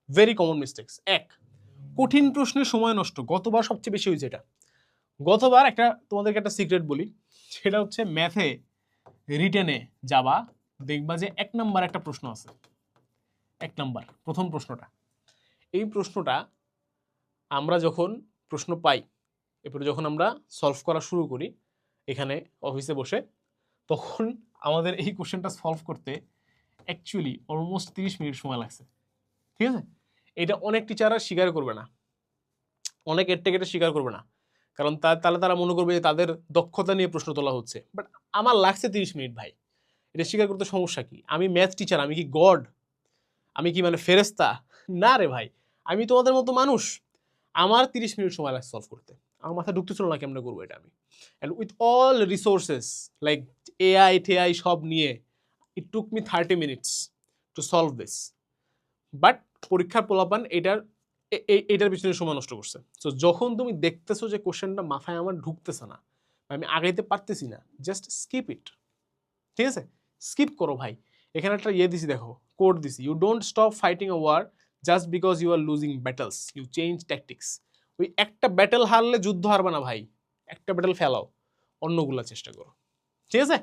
Very common mistakes. এক, কঠিন প্রশ্নের সময় নষ্ট। গতবার সবচেয়ে বেশি হয়েছে এটা। গতবার তোমাদেরকে একটা সিক্রেট বলি, সেটা হচ্ছে ম্যাথে রিটেনে যাবা, দেখবা যে 1 নাম্বার একটা প্রশ্ন আছে। 1 নাম্বার প্রথম প্রশ্নটা, এই প্রশ্নটা আমরা যখন প্রশ্ন পাই, এরপরে যখন আমরা সলভ করা শুরু করি এখানে অফিসে বসে, তখন আমাদের এই কোশ্চেনটা সলভ করতে অ্যাকচুয়ালি অলমোস্ট 30 মিনিট সময় লাগছে। ঠিক আছে, এটা অনেক টিচাররা স্বীকার করবে না, অনেক এটা স্বীকার করবে না, কারণ তাহলে তারা মনে করবে যে তাদের দক্ষতা নিয়ে প্রশ্ন তোলা হচ্ছে। বাট আমার লাগছে 30 মিনিট ভাই, এটা স্বীকার করতে সমস্যা কি? আমি ম্যাথ টিচার, আমি কি গড? আমি কি মানে ফেরেস্তা? না রে ভাই, আমি তোমাদের মতো মানুষ। আমার 30 মিনিট সময় লাগছে সলভ করতে। আমার মাথায় ঢুকতেছিল না কেমনে করবো এটা আমি। And with all resources like AI টেআই সব নিয়ে it took me 30 minutes to solve this. But পরীক্ষার পোলাপান এটার পিছনে সময় নষ্ট করছে। সো যখন তুমি দেখতেছো যে কোশ্চেনটা মাথায় আমার ঢুকতেছে না, আমি আগাইতে পারতেছি না, জাস্ট স্কিপ ইট। ঠিক আছে, স্কিপ করো ভাই। এখানে একটা দিছি, দেখো কোড দিছি, you don't stop fighting a war just because you are losing battles, you change tactics. ওই একটা ব্যাটেল হারলে যুদ্ধ হারবে না ভাই, একটা ব্যাটেল ফেলাও, অন্যগুলা চেষ্টা করো। ঠিক আছে।